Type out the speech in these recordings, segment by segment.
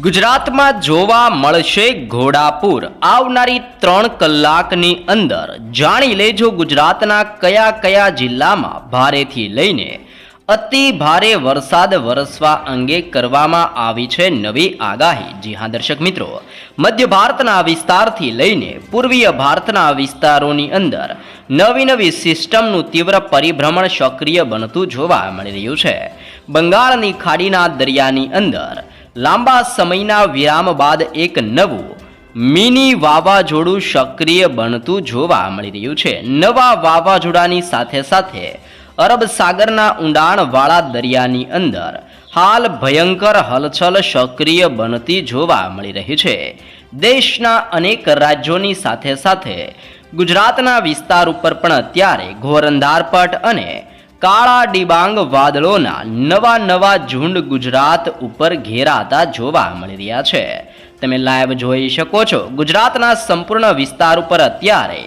ગુજરાતમાં જોવા મળશે ઘોડાપૂર આવનારી 3 કલાકની અંદર જાણી લેજો ગુજરાતના કયા કયા જિલ્લામાં ભારેથી લઈને અતિ ભારે વરસાદ વરસવા અંગે કરવામાં આવી છે નવી આગાહી। જી હા દર્શક મિત્રો, મધ્ય ભારતના વિસ્તારથી લઈને પૂર્વીય ભારતના વિસ્તારોની અંદર નવી સિસ્ટમનું તીવ્ર પરિભ્રમણ સક્રિય બનતું જોવા મળી રહ્યું છે। બંગાળની ખાડીના દરિયાની અંદર લાંબા સમયના વિરામ બાદ એક નવું મિની વાવાઝોડું સક્રિય બનતું જોવા મળી રહ્યું છે। નવા વાવાઝોડાની સાથે સાથે અરબ સાગરના ઊંડાણવાળા દરિયાની અંદર હાલ ભયંકર હલચલ સક્રિય બનતી જોવા મળી રહી છે। દેશના અનેક રાજ્યોની સાથે સાથે ગુજરાતના વિસ્તાર ઉપર પણ અત્યારે ઘોર અંધારપટ અને કાળા ડિબાંગ વાદળોના નવા ઝુંડ ગુજરાત ઉપર ઘેરાતા જોવા મળી રહ્યા છે। તમે લાઈવ જોઈ શકો છો, ગુજરાતના સંપૂર્ણ વિસ્તાર ઉપર અત્યારે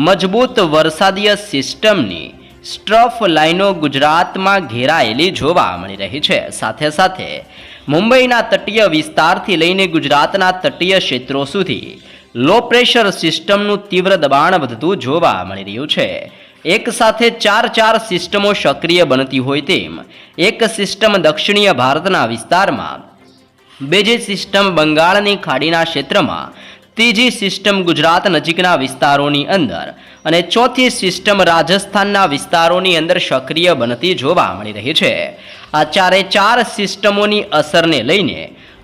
મજબૂત વરસાદીય સિસ્ટમની સ્ટ્રફ લાઈનો ગુજરાતમાં ઘેરાયેલી જોવા મળી રહી છે। સાથે સાથે મુંબઈના તટીય વિસ્તારથી લઈને ગુજરાતના તટીય ક્ષેત્રો સુધી લો પ્રેશર સિસ્ટમનું તીવ્ર દબાણ વધતું જોવા મળી રહ્યું છે। એક સાથે ચાર સિસ્ટમો સક્રિય બનતી હોય તેમ એક સિસ્ટમ દક્ષિણીય ભારતના વિસ્તારમાં, બીજી સિસ્ટમ બંગાળની ખાડીના ક્ષેત્રમાં, ત્રીજી સિસ્ટમ ગુજરાત નજીકના વિસ્તારોની અંદર અને ચોથી સિસ્ટમ રાજસ્થાનના વિસ્તારોની અંદર સક્રિય બનતી જોવા મળી રહી છે। આ ચાર સિસ્ટમોની અસરને લઈને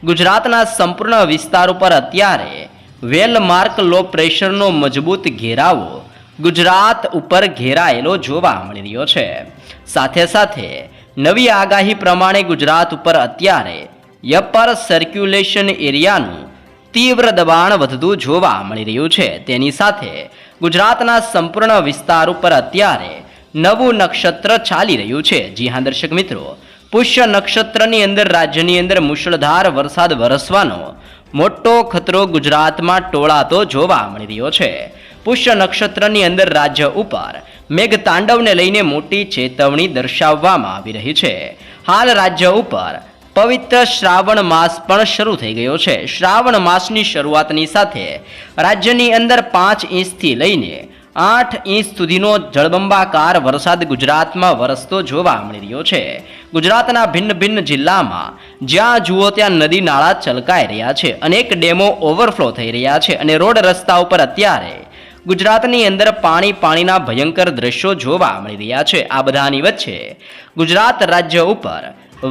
ગુજરાતના સંપૂર્ણ વિસ્તાર ઉપર અત્યારે વેલમાર્ક લો પ્રેશરનો મજબૂત ઘેરાવો ગુજરાત ઉપર ઘેરાયેલો જોવા મળી રહ્યો છે। સાથે સાથે નવી આગાહી પ્રમાણે ગુજરાત ઉપર અત્યારે અપર સર્ક્યુલેશન એરિયાનું તીવ્ર દબાણ વધતું જોવા મળી રહ્યું છે। તેની સાથે ગુજરાતના સંપૂર્ણ વિસ્તાર ઉપર અત્યારે નવું નક્ષત્ર ચાલી રહ્યું છે। જી હા દર્શક મિત્રો, પુષ્ય નક્ષત્રની અંદર રાજ્યની અંદર મુશળધાર વરસાદ વરસવાનો મોટો ખતરો ગુજરાતમાં ટોળાતો જોવા મળી રહ્યો છે। પુષ્ય નક્ષત્રની અંદર રાજ્ય ઉપર મેઘ તાંડવને લઈને મોટી ચેતવણી દર્શાવવામાં આવી રહી છે। હાલ રાજ્ય ઉપર પવિત્ર શ્રાવણ માસ પણ શરૂ થઈ ગયો છે। શ્રાવણ માસની શરૂઆતની સાથે રાજ્યની અંદર 5 ઇંચથી લઈને 8 ઇંચ સુધીનો જળબંબાકાર વરસાદ ગુજરાતમાં વરસતો જોવા મળી રહ્યો છે। ગુજરાતના ભિન્ન જિલ્લામાં જ્યાં જુઓ ત્યાં નદી નાળા છલકાઈ રહ્યા છે, અનેક ડેમો ઓવરફ્લો થઈ રહ્યા છે અને રોડ રસ્તા ઉપર અત્યારે ગુજરાતની અંદર પાણીના ભયંકર દ્રશ્યો જોવા મળી રહ્યા છે। આ બધાની વચ્ચે ગુજરાત રાજ્ય ઉપર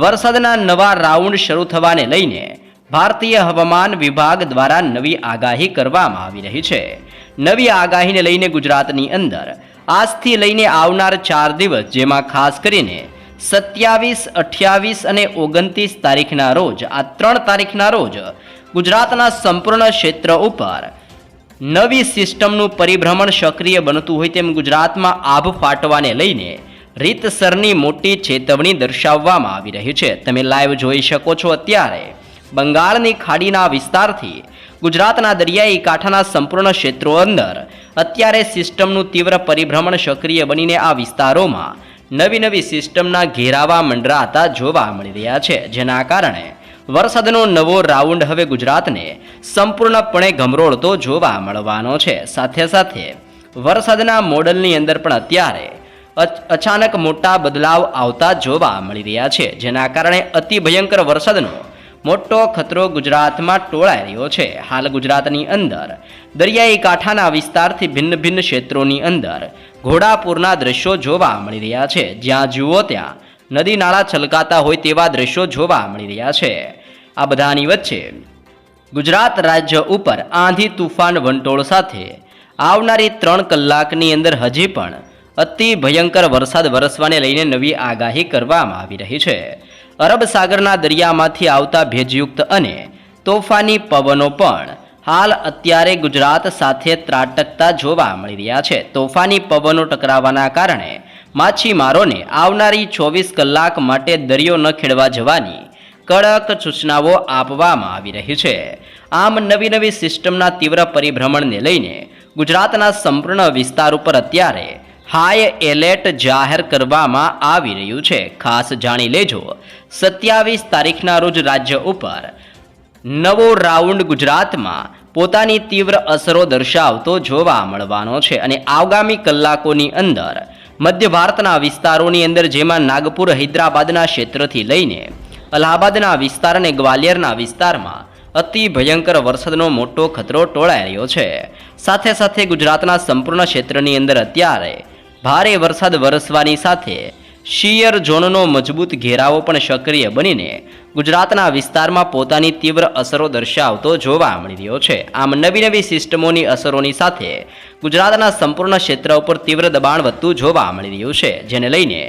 વરસાદના નવા રાઉન્ડ શરૂ થવાને લઈને ભારતીય હવામાન વિભાગ દ્વારા નવી આગાહી કરવામાં આવી રહી છે। નવી આગાહીને લઈને ગુજરાતની અંદર આજથી લઈને આવનાર 4 દિવસ, જેમાં ખાસ કરીને 27, 28 અને 29 તારીખના રોજ, આ 3 તારીખના રોજ ગુજરાતના સંપૂર્ણ ક્ષેત્ર ઉપર નવી સિસ્ટમનું પરિભ્રમણ સક્રિય બનતું હોય તેમ ગુજરાતમાં આભ ફાટવાને લઈને રીતસરની મોટી ચેતવણી દર્શાવવામાં આવી રહી છે। તમે લાઈવ જોઈ શકો છો, અત્યારે બંગાળની ખાડીના વિસ્તારથી ગુજરાતના દરિયાઈ કાંઠાના સંપૂર્ણ ક્ષેત્રો અંદર અત્યારે સિસ્ટમનું તીવ્ર પરિભ્રમણ સક્રિય બનીને આ વિસ્તારોમાં નવી સિસ્ટમના ઘેરાવા મંડરાતા જોવા મળી રહ્યા છે, જેના કારણે વરસાદનો નવો રાઉન્ડ હવે ગુજરાતને સંપૂર્ણપણે ગમરોળતો જોવા મળવાનો છે। સાથે સાથે વરસાદના મોડલની અંદર પણ અત્યારે અચાનક મોટા બદલાવ આવતા જોવા મળી રહ્યા છે, જેના કારણે અતિ ભયંકર વરસાદનો મોટો ખતરો ગુજરાતમાં ટોળાઈ રહ્યો છે। હાલ ગુજરાતની અંદર દરિયાઈ કાંઠાના વિસ્તારથી ભિન્ન ક્ષેત્રોની અંદર ઘોડાપૂરના દ્રશ્યો જોવા મળી રહ્યા છે। જ્યાં જુઓ ત્યાં નદી નાળા છલકાતા હોય તેવા દ્રશ્યો જોવા મળી રહ્યા છે। આ બધાની વચ્ચે ગુજરાત રાજ્ય ઉપર આંધી તુફાન વંટોળ સાથે આવનારી 3 કલાકની અંદર હજી પણ અતિ ભયંકર વરસાદ વરસવાને લઈને નવી આગાહી કરવામાં આવી રહી છે। અરબ સાગરના દરિયામાંથી આવતા ભેજયુક્ત અને તોફાની પવનો પણ હાલ અત્યારે ગુજરાત સાથે ત્રાટકતા જોવા મળી રહ્યા છે। તોફાની પવનો ટકરાવાના કારણે માછીમારોને આવનારી 24 કલાક માટે દરિયો ન ખેડવા જવાની કડક સૂચનાઓ આપવામાં આવી રહી છે। આમ નવી સિસ્ટમના તીવ્ર પરિભ્રમણને લઈને ગુજરાતના સંપૂર્ણ વિસ્તાર ઉપર અત્યારે હાઈ એલર્ટ જાહેર કરવામાં આવી રહ્યું છે। ખાસ જાણી લેજો, 27 તારીખના રોજ રાજ્ય ઉપર નવો રાઉન્ડ ગુજરાતમાં પોતાની તીવ્ર અસરો દર્શાવતો જોવા મળવાનો છે અને આગામી કલાકોની અંદર મધ્ય ભારતના વિસ્તારોની અંદર જેમાં નાગપુર હૈદરાબાદના ક્ષેત્રથી લઈને અલ્હાબાદના વિસ્તાર અને ગ્વાલિયરના વિસ્તારમાં અતિ ભયંકર વરસાદનો મોટો ખતરો ટોળાઈ રહ્યો છે. સાથે સાથે ગુજરાતના સંપૂર્ણ ક્ષેત્રની અંદર અત્યારે ભારે વરસાદ વરસવાની સાથે શિયર ઝોનનો મજબૂત ઘેરાવો પણ સક્રિય બનીને ગુજરાતના વિસ્તારમાં પોતાની તીવ્ર અસરો દર્શાવતો જોવા મળી રહ્યો છે. આમ નવી નવી સિસ્ટમોની અસરોની સાથે ગુજરાતના સંપૂર્ણ ક્ષેત્ર ઉપર તીવ્ર દબાણ વધતું જોવા મળી રહ્યું છે, જેને લઈને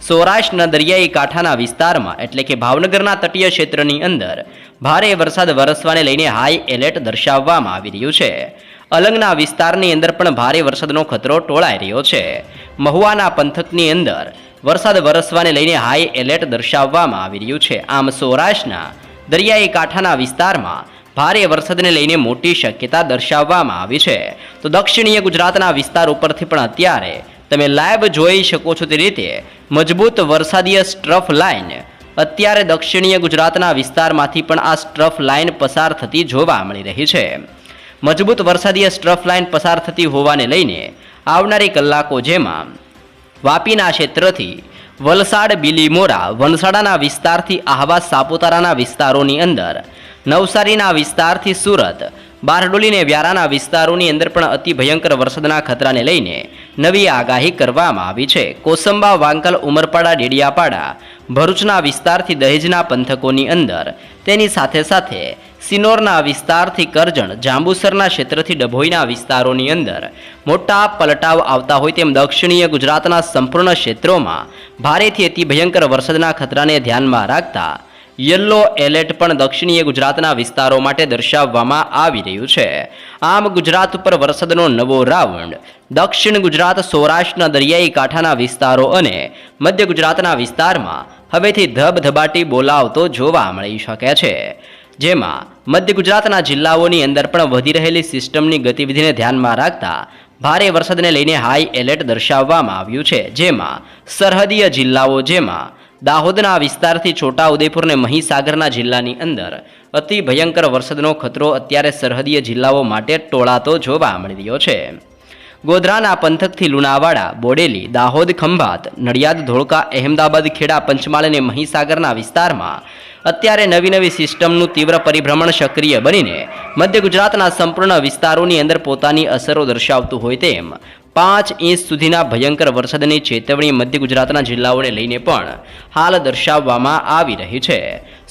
સૌરાષ્ટ્રના દરિયાઈ કાંઠાના વિસ્તારમાં એટલે કે ભાવનગરના તટીય ક્ષેત્રની અંદર ભારે વરસાદ વરસવાને લઈને હાઈ એલર્ટ દર્શાવવામાં આવી રહ્યું છે. અલંગના વિસ્તારની અંદર પણ ભારે વરસાદનો ખતરો ટોળાઈ રહ્યો છે. મહુવાના પંથકની અંદર વરસાદ વરસવાને લઈને હાઈ એલર્ટ દર્શાવવામાં આવી રહ્યું છે. આમ સૌરાષ્ટ્રના દરિયાઈ કાંઠાના વિસ્તારમાં ભારે વરસાદને લઈને મોટી શક્યતા દર્શાવવામાં આવી છે. તો દક્ષિણીય ગુજરાતના વિસ્તાર ઉપરથી પણ અત્યારે તમે લાઈવ જોઈ શકો છો તે રીતે મજબૂત વરસાદીય સ્ટ્રફ લાઇન અત્યારે દક્ષિણીય ગુજરાતના વિસ્તારમાંથી પણ આ સ્ટ્રફ લાઇન પસાર થતી જોવા મળી રહી છે. મજબૂત વરસાદીય સ્ટ્રફ લાઇન પસાર થતી હોવાને લઈને આવનારી કલાકો જેમાં વાપીના ક્ષેત્રથી વલસાડ બિલીમોરા વલસાડાના વિસ્તારથી આહવા સાપુતારાના વિસ્તારોની અંદર નવસારીના વિસ્તારથી સુરત બારડોલી અને વ્યારાના વિસ્તારોની અંદર પણ અતિ ભયંકર વરસાદના ખતરાને લઈને નવી આગાહી કરવામાં આવી છે. કોસંબા વાંકલ ઉમરપાડા ડેડિયાપાડા ભરૂચના વિસ્તારથી દહેજના પંથકોની અંદર તેની સાથે સાથે સિનોરના વિસ્તારથી કરજણ જાંબુસરના ક્ષેત્રથી ડભોઈના વિસ્તારોની અંદર મોટા પલટાવ આવતા હોય તેમ દક્ષિણીય ગુજરાતના સંપૂર્ણ ક્ષેત્રોમાં ભારેથી અતિ ભયંકર વરસાદના ખતરાને ધ્યાનમાં રાખતા યલો એલર્ટ પણ દક્ષિણીય ગુજરાતના વિસ્તારો માટે દર્શાવવામાં આવી રહ્યું છે. આમ ગુજરાત ઉપર વરસાદનો નવો રાઉન્ડ દક્ષિણ ગુજરાત સૌરાષ્ટ્રના દરિયાઈ કાંઠાના વિસ્તારો અને મધ્ય ગુજરાતના વિસ્તારમાં હવેથી ધબધબાટી બોલાવતો જોવા મળી શકે છે. જેમાં મધ્ય ગુજરાતના જિલ્લાઓની અંદર પણ વધી રહેલી સિસ્ટમની ગતિવિધિને ધ્યાનમાં રાખતા ભારે વરસાદને લઈને હાઈ એલર્ટ દર્શાવવામાં આવ્યું છે. જેમાં સરહદીય જિલ્લાઓ જેમાં દાહોદના વિસ્તારથી છોટા ઉદેપુર અને મહીસાગરના જિલ્લાની અંદર અતિ ભયંકર વરસાદનો ખતરો અત્યારે સરહદીય જિલ્લાઓ માટે ટોળાતો જોવા મળી રહ્યો છે. ગોધરાના પંથકથી લુણાવાડા બોડેલી દાહોદ ખંભાત નડિયાદ ધોળકા અહેમદાબાદ ખેડા પંચમહાલ અને મહીસાગરના વિસ્તારમાં અત્યારે નવી નવી સિસ્ટમનું તીવ્ર પરિભ્રમણ સક્રિય બનીને મધ્ય ગુજરાતના સંપૂર્ણ વિસ્તારોની અંદર પોતાની અસરો દર્શાવતું હોય તેમ 5 ઇંચ સુધીના ભયંકર વરસાદની ચેતવણી મધ્ય ગુજરાતના જિલ્લાઓને લઈને પણ હાલ દર્શાવવામાં આવી રહી છે.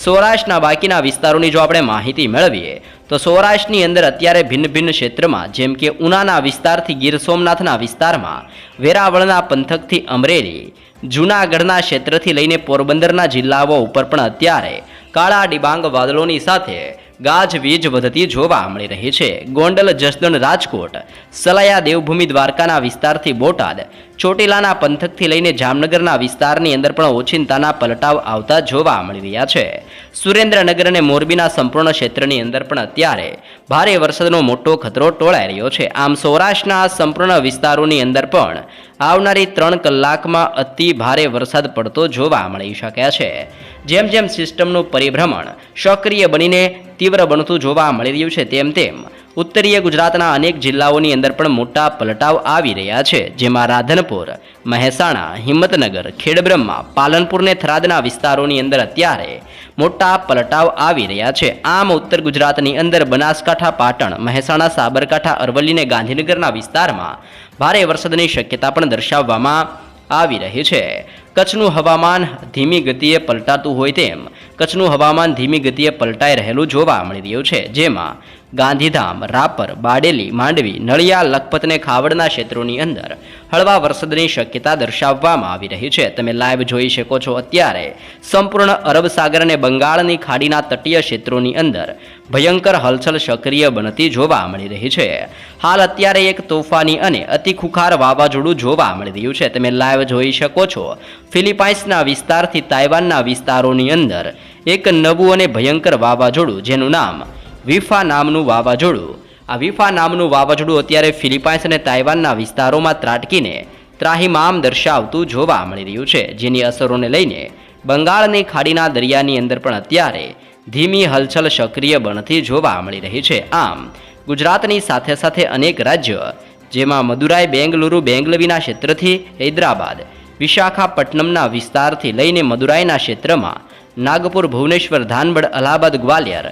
સૌરાષ્ટ્રના બાકીના વિસ્તારોની જો આપણે માહિતી મેળવીએ તો સૌરાષ્ટ્રની અંદર અત્યારે ભિન્ન ભિન્ન ક્ષેત્રમાં જેમ કે ઉનાના વિસ્તારથી ગીર સોમનાથના વિસ્તારમાં વેરાવળના પંથકથી અમરેલી જૂનાગઢના ક્ષેત્રથી લઈને પોરબંદરના જિલ્લાઓ ઉપર પણ અત્યારે કાળા ડિબાંગ વાદળોની સાથે ગાજવીજ વધતી જોવા મળી રહી છે. ગોંડલ જસદણ રાજકોટ સલાયા દેવભૂમિ દ્વારકાના વિસ્તારથી બોટાદ ચોટીલાના પંથકથી લઈને જામનગરના વિસ્તારની અંદર પણ ઓચિંતાના પલટાવ આવતા જોવા મળી રહ્યા છે. સુરેન્દ્રનગર અને મોરબીના સંપૂર્ણ ક્ષેત્રની અંદર પણ અત્યારે ભારે વરસાદનો મોટો ખતરો ટોળાઈ રહ્યો છે. આમ સૌરાષ્ટ્રના સંપૂર્ણ વિસ્તારોની અંદર પણ આવનારી 3 કલાકમાં અતિ ભારે વરસાદ પડતો જોવા મળી શકે છે. જેમ જેમ સિસ્ટમનું પરિભ્રમણ સક્રિય બનીને તીવ્ર બનતું જોવા મળી રહ્યું છે તેમ તેમ ઉત્તરીય ગુજરાતના અનેક જિલ્લાઓની અંદર પણ મોટા પલટાવ આવી રહ્યા છે. જેમાં રાધનપુર મહેસાણા હિંમતનગર ખેડબ્રહ્મા પાલનપુર ને થરાદના વિસ્તારોની અંદર અત્યારે મોટા પલટાવ આવી રહ્યા છે. આમ ઉત્તર ગુજરાતની અંદર બનાસકાંઠા પાટણ મહેસાણા સાબરકાંઠા અરવલ્લી અને ગાંધીનગરના વિસ્તારમાં ભારે વરસાદની શક્યતા પણ દર્શાવવામાં આવી રહી છે. કચ્છનું હવામાન ધીમી ગતિએ પલટાતું હોય તેમ કચ્છનું હવામાન ધીમી ગતિએ પલટાઈ રહેલું જોવા મળી રહ્યું છે. જેમાં ગાંધીધામ રાપર બારડોલી માંડવી નળિયા લખપત અને ખાવડના ક્ષેત્રોની અંદર હળવા વરસાદની શક્યતા દર્શાવવામાં આવી રહી છે. તમે લાઈવ જોઈ શકો છો અત્યારે સંપૂર્ણ અરબ સાગર અને બંગાળની ખાડીના તટીય ક્ષેત્રોની અંદર ભયંકર હલચલ સક્રિય બનતી જોવા મળી રહી છે. હાલ અત્યારે એક તોફાની અને અતિ ખુખાર વાવાઝોડું જોવા મળી રહ્યું છે. તમે લાઈવ જોઈ શકો છો ફિલિપાઇન્સના વિસ્તારથી તાઇવાનના વિસ્તારોની અંદર એક નવું અને ભયંકર વાવાઝોડું જેનું નામ વિફા નામનું વાવાઝોડું. આ વિફા નામનું વાવાઝોડું અત્યારે ફિલિપાઇન્સ અને તાઇવાનના વિસ્તારોમાં ત્રાટકીને ત્રાહિમામ દર્શાવતું જોવા મળી રહ્યું છે. જેની અસરોને લઈને બંગાળની ખાડીના દરિયાની અંદર પણ અત્યારે ધીમી હલચલ સક્રિય બનતી જોવા મળી રહી છે. આમ ગુજરાતની સાથે સાથે અનેક રાજ્યો જેમાં મદુરાઈ, બેંગલુરુ, બેંગલવીના ક્ષેત્રથી હૈદરાબાદ, વિશાખાપટ્ટનમના વિસ્તારથી લઈને મદુરાઈના ક્ષેત્રમાં નાગપુર, ભુવનેશ્વર, ધાનબડ, અલ્હાબાદ, ગ્વાલિયર,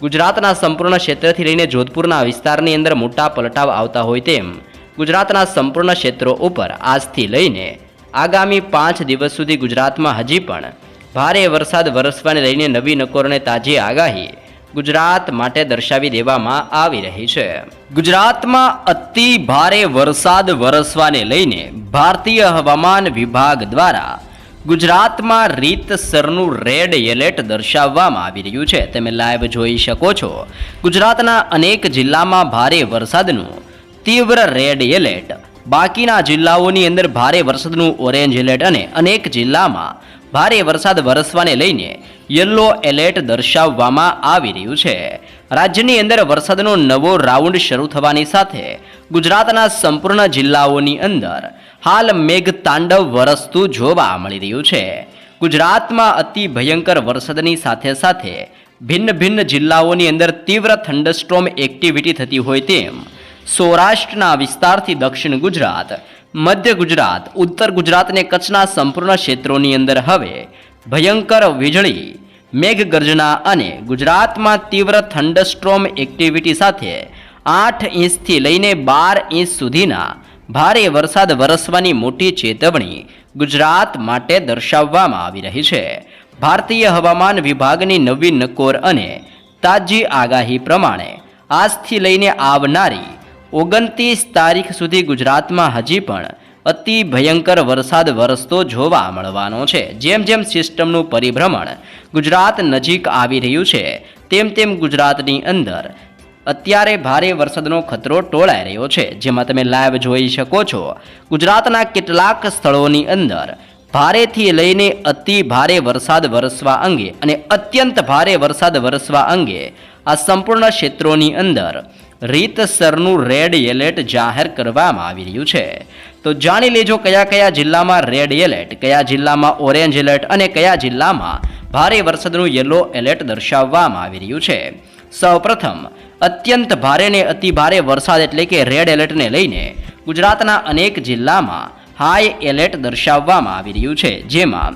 ગુજરાતના સંપૂર્ણ ક્ષેત્રથી લઈને જોધપુરના વિસ્તારની અંદર મોટા પલટાવ આવતા હોય તેમ ગુજરાતના સંપૂર્ણ ક્ષેત્રો ઉપર આજથી લઈને આગામી 5 દિવસ સુધી ગુજરાતમાં હજી પણ ભારે વરસાદ વરસવાને લઈને નવી નકોર અને તાજી આગાહી ગુજરાત માટે દર્શાવી દેવામાં આવી રહી છે. ગુજરાતમાં અતિ ભારે વરસાદ વરસવાને લઈને ભારતીય હવામાન વિભાગ દ્વારા ગુજરાતમાં રીતસરનું રેડ એલર્ટ દર્શાવવામાં આવી રહ્યું છે. તમે લાઈવ જોઈ શકો છો. ગુજરાતના અનેક જિલ્લામાં ભારે વરસાદનું તીવ્ર રેડ એલર્ટ, બાકીના જિલ્લાઓની અંદર ભારે વરસાદનું ઓરેન્જ એલર્ટ અને અનેક જિલ્લામાં ભારે વરસાદ વરસવાને લઈને યલો એલર્ટ દર્શાવવામાં આવી રહ્યું છે. રાજ્યની અંદર વરસાદનો નવો રાઉન્ડ શરૂ થવાની સાથે ગુજરાતના સંપૂર્ણ જિલ્લાઓની અંદર હાલ મેઘતાંડવ વરસતું જોવા મળી રહ્યું છે. ગુજરાતમાં અતિ ભયંકર વરસાદની સાથે સાથે ભિન્ન ભિન્ન જિલ્લાઓની અંદર તીવ્ર થંડરસ્ટોર્મ એક્ટિવિટી થતી હોય તેમ સૌરાષ્ટ્રના વિસ્તારથી દક્ષિણ ગુજરાત, મધ્ય ગુજરાત, ઉત્તર ગુજરાત અને કચ્છના સંપૂર્ણ ક્ષેત્રોની અંદર હવે ભયંકર વીજળી, મેઘગર્જના અને ગુજરાતમાં તીવ્ર થંડરસ્ટોર્મ એક્ટિવિટી સાથે 8 ઇંચથી લઈને 12 ઇંચ સુધીના ભારે વરસાદ વરસવાની મોટી ચેતવણી ગુજરાત માટે દર્શાવવામાં આવી રહી છે. ભારતીય હવામાન વિભાગની નવી નકોર અને તાજી આગાહી પ્રમાણે આજથી લઈને આવનારી 29 તારીખ સુધી ગુજરાતમાં હજી પણ અતિ ભયંકર વરસાદ વરસતો જોવા મળવાનો છે. જેમ જેમ સિસ્ટમનું પરિભ્રમણ ગુજરાત નજીક આવી રહ્યું છે તેમ તેમ ગુજરાતની અંદર અત્યારે ભારે વરસાદનો ખતરો ટોળાઈ રહ્યો છે. જેમાં તમે લાઈવ જોઈ શકો છો ગુજરાતના કેટલાક સ્થળોની અંદર ભારેથી લઈને અતિ ભારે વરસાદ વરસવા અંગે અને અત્યંત ભારે વરસાદ વરસવા અંગે આ સંપૂર્ણ ક્ષેત્રોની અંદર રીતસરનું રેડ એલર્ટ જાહેર કરવામાં આવી રહ્યું છે. તો જાણી લેજો કયા કયા જિલ્લામાં રેડ એલર્ટ, કયા જિલ્લામાં ઓરેન્જ એલર્ટ અને કયા જિલ્લામાં ભારે વરસાદનું યલો એલર્ટ દર્શાવવામાં આવી રહ્યું છે. સૌપ્રથમ અત્યંત ભારે ને અતિ ભારે વરસાદ એટલે કે રેડ એલર્ટને લઈને ગુજરાતના અનેક જિલ્લામાં હાઈ એલર્ટ દર્શાવવામાં આવી રહ્યું છે. જેમાં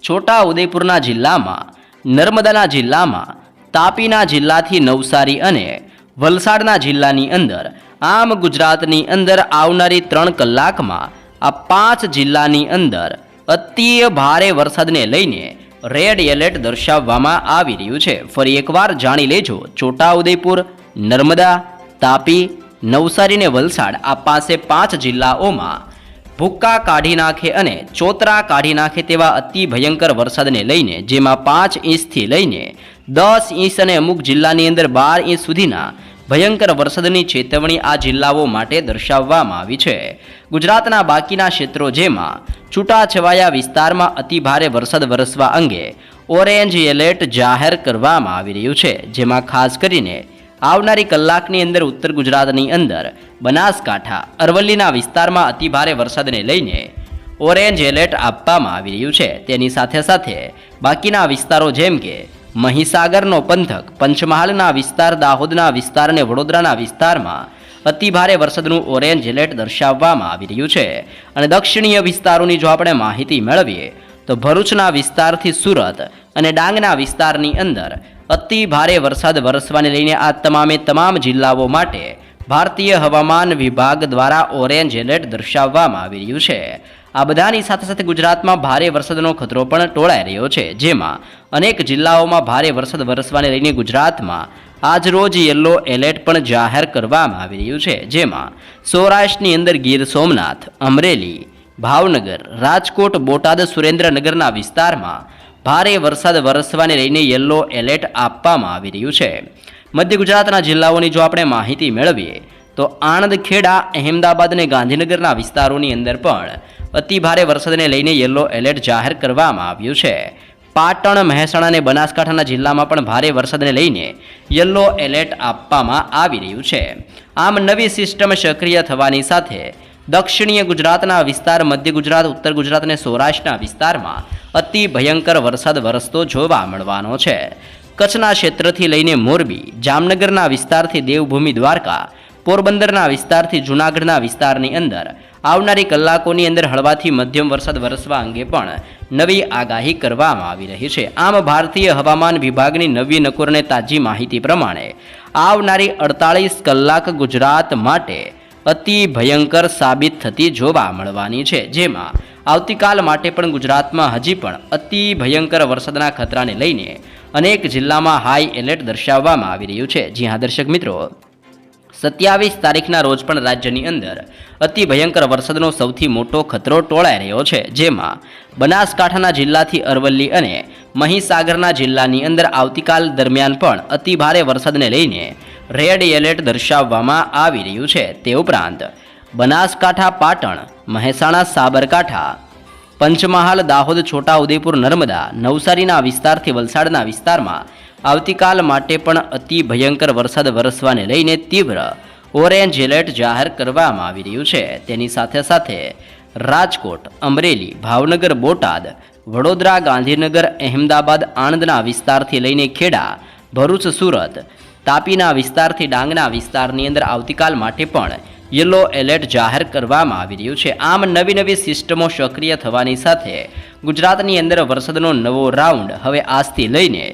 છોટા ઉદેપુરના જિલ્લામાં, નર્મદાના જિલ્લામાં, તાપીના જિલ્લાથી નવસારી અને વલસાડના જિલ્લાની અંદર, આમ ગુજરાતની અંદર આવનારી 3 કલાકમાં આ 5 જિલ્લાની અંદર અતિ ભારે વરસાદને લઈને રેડ એલર્ટ દર્શાવવામાં આવી રહ્યું છે. ફરી એકવાર જાણી લેજો, છોટાઉદેપુર, નર્મદા, તાપી, નવસારી ને વલસાડ આ પાસે 5 જિલ્લાઓમાં ભૂક્કા કાઢી નાખે અને ચોતરા કાઢી નાખે તેવા અતિ ભયંકર વરસાદને લઈને, જેમાં 5 ઇંચથી લઈને 10 ઇંચ અને અમુક જિલ્લાની અંદર 12 ઇંચ સુધીના ભયંકર વરસાદની ચેતવણી આ જિલ્લાઓ માટે દર્શાવવામાં આવી છે. ગુજરાતના બાકીના ક્ષેત્રો જેમાં છૂટાછવાયા વિસ્તારમાં અતિ ભારે વરસાદ વરસવા અંગે ઓરેન્જ એલર્ટ જાહેર કરવામાં આવી રહ્યું છે. જેમાં ખાસ કરીને આવનારી કલાકની અંદર ઉત્તર ગુજરાતની અંદર બનાસકાંઠા, અરવલ્લીના વિસ્તારમાં અતિ ભારે વરસાદને લઈને ઓરેન્જ એલર્ટ આપવામાં આવી રહ્યું છે. તેની સાથે સાથે બાકીના વિસ્તારો જેમ કે મહીસાગરનો પંથક, પંચમહાલના વિસ્તાર, દાહોદના વિસ્તાર અને વડોદરાના વિસ્તારમાં અતિ ભારે વરસાદનું ઓરેન્જ એલર્ટ દર્શાવવામાં આવી રહ્યું છે. અને દક્ષિણીય વિસ્તારોની જો આપણે માહિતી મેળવીએ તો ભરૂચના વિસ્તારથી સુરત અને ડાંગના વિસ્તારની અંદર અતિ ભારે વરસાદ વરસવાને લઈને આ તમામ જિલ્લાઓ માટે ભારતીય હવામાન વિભાગ દ્વારા ઓરેન્જ એલર્ટ દર્શાવવામાં આવી રહ્યું છે. આ બધાની સાથે સાથે ગુજરાતમાં ભારે વરસાદનો ખતરો પણ ટોળાઈ રહ્યો છે. જેમાં અનેક જિલ્લાઓમાં ભારે વરસાદ વરસવાને લઈને ગુજરાતમાં આજરોજ યલો એલર્ટ પણ જાહેર કરવામાં આવી રહ્યું છે. જેમાં સૌરાષ્ટ્રની અંદર ગીર સોમનાથ, અમરેલી, ભાવનગર, રાજકોટ, બોટાદ, સુરેન્દ્રનગરના વિસ્તારમાં ભારે વરસાદ વરસવાને લઈને યલો એલર્ટ આપવામાં આવી રહ્યું છે. મધ્ય ગુજરાતના જિલ્લાઓની જો આપણે માહિતી મેળવીએ તો આણંદ, ખેડા, અહેમદાબાદ અને ગાંધીનગરના વિસ્તારોની અંદર પણ અતિ ભારે વરસાદને લઈને યલો એલર્ટ જાહેર કરવામાં આવ્યું છે. પાટણ, મહેસાણા અને બનાસકાંઠાના જિલ્લામાં પણ ભારે વરસાદને લઈને યલો એલર્ટ આપવામાં આવી રહ્યું છે. આમ નવી સિસ્ટમ સક્રિય થવાની સાથે દક્ષિણીય ગુજરાતના વિસ્તાર, મધ્ય ગુજરાત, ઉત્તર ગુજરાત અને સૌરાષ્ટ્રના વિસ્તારમાં અતિ ભયંકર વરસાદ વરસતો જોવા મળવાનો છે. કચ્છના ક્ષેત્રથી લઈને મોરબી, જામનગરના વિસ્તારથી દેવભૂમિ દ્વારકા, પોરબંદરના વિસ્તારથી જૂનાગઢના વિસ્તારની અંદર આવનારી કલાકોની અંદર હળવાથી મધ્યમ વરસાદ વરસવા અંગે પણ નવી આગાહી કરવામાં આવી રહી છે. આમ ભારતીય હવામાન વિભાગની નવી નકોરને તાજી માહિતી પ્રમાણે આવનારી 48 કલાક ગુજરાત માટે અતિ ભયંકર સાબિત થતી જોવા મળવાની છે, જેમાં આવતીકાલ માટે પણ ગુજરાતમાં હજી પણ અતિ ભયંકર વરસાદના ખતરાને લઈને અનેક જિલ્લામાં હાઈ એલર્ટ દર્શાવવામાં આવી રહ્યું છે. જી હા દર્શક મિત્રો, 27 તારીખના રોજ પણ રાજ્યની અંદર અતિ ભયંકર વરસાદનો સૌથી મોટો ખતરો ટોળાઈ રહ્યો છે, જેમાં બનાસકાંઠાના જિલ્લાથી અરવલ્લી અને મહીસાગરના જિલ્લાની અંદર આવતીકાલ દરમિયાન પણ અતિ ભારે વરસાદને લઈને રેડ એલર્ટ દર્શાવવામાં આવી રહ્યું છે. તે ઉપરાંત બનાસકાંઠા, પાટણ, મહેસાણા, સાબરકાંઠા, પંચમહાલ, દાહોદ, છોટાઉદેપુર, નર્મદા, નવસારીના વિસ્તારથી વલસાડના વિસ્તારમાં આવતીકાલ માટે પણ અતિ ભયંકર વરસાદ વરસવાને લઈને તીવ્ર ઓરેન્જ એલર્ટ જાહેર કરવામાં આવી રહ્યું છે. તેની સાથે સાથે રાજકોટ, અમરેલી, ભાવનગર, બોટાદ, વડોદરા, ગાંધીનગર, અહેમદાબાદ, આણંદના વિસ્તારથી લઈને ખેડા, ભરૂચ, સુરત, તાપીના વિસ્તારથી ડાંગના વિસ્તારની અંદર આવતીકાલ માટે પણ યલો એલર્ટ જાહેર કરવામાં આવી રહ્યું છે. આમ નવી સિસ્ટમો સક્રિય થવાની સાથે ગુજરાતની અંદર વરસાદનો નવો રાઉન્ડ હવે આજથી લઈને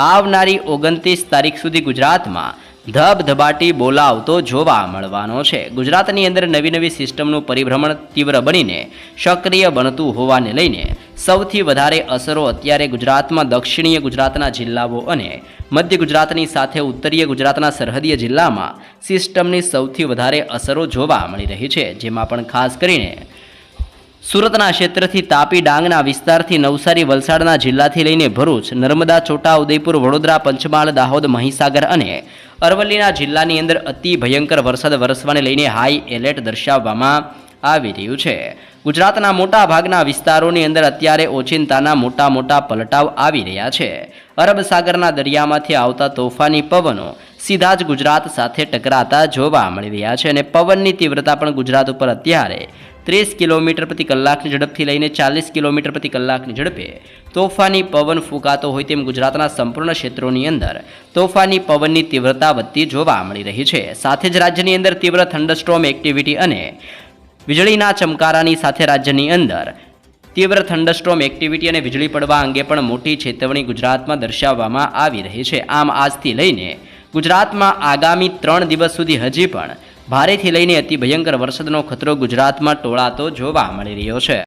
આવનારી 29 તારીખ સુધી ગુજરાતમાં ધબધબાટી બોલાવતો જોવા મળવાનો છે. ગુજરાતની અંદર નવી સિસ્ટમનું પરિભ્રમણ તીવ્ર બનીને સક્રિય બનતું હોવાને લઈને સૌથી વધારે અસરો અત્યારે ગુજરાતમાં દક્ષિણીય ગુજરાતના જિલ્લાઓ અને મધ્ય ગુજરાતની સાથે ઉત્તરીય ગુજરાતના સરહદીય જિલ્લામાં સિસ્ટમની સૌથી વધારે અસરો જોવા મળી રહી છે, જેમાં પણ ખાસ કરીને સુરતના ક્ષેત્રથી તાપી, ડાંગના વિસ્તારથી નવસારી, વલસાડના જિલ્લાથી લઈને ભરૂચ, નર્મદા, છોટાઉદેપુર, વડોદરા, પંચમહાલ, દાહોદ, મહીસાગર અને અરવલ્લીના જિલ્લાની અંદર અતિ ભયંકર વરસાદ વરસવાને લઈને હાઈ એલર્ટ દર્શાવવામાં આવી રહ્યું છે. ગુજરાતના મોટા ભાગના વિસ્તારોની અંદર અત્યારે ઓચિંતાના મોટા પલટાવ આવી રહ્યા છે. અરબ સાગરના દરિયામાંથી આવતા તોફાની પવનો સીધા જ ગુજરાત સાથે ટકરાતા જોવા મળી રહ્યા છે અને પવનની તીવ્રતા પણ ગુજરાત ઉપર અત્યારે 30 કિલોમીટર પ્રતિ કલાકની ઝડપથી લઈને 40 કિલોમીટર પ્રતિ કલાકની ઝડપે તોફાની પવન ફૂંકાતો હોય તેમ ગુજરાતના સંપૂર્ણ ક્ષેત્રોની અંદર તોફાની પવનની તીવ્રતા વધતી જોવા મળી રહી છે. સાથે જ રાજ્યની અંદર તીવ્ર થંડરસ્ટોર્મ એક્ટિવિટી અને વીજળીના ચમકારાની સાથે રાજ્યની અંદર તીવ્ર થંડરસ્ટોર્મ એક્ટિવિટી અને વીજળી પડવા અંગે પણ મોટી ચેતવણી ગુજરાતમાં દર્શાવવામાં આવી રહી છે. આમ આજથી લઈને ગુજરાતમાં આગામી 3 દિવસ સુધી હજી પણ ભારેથી લઈને અતિ ભયંકર વરસાદનો ખતરો ગુજરાતમાં ટોળાતો જોવા મળી રહ્યો છે.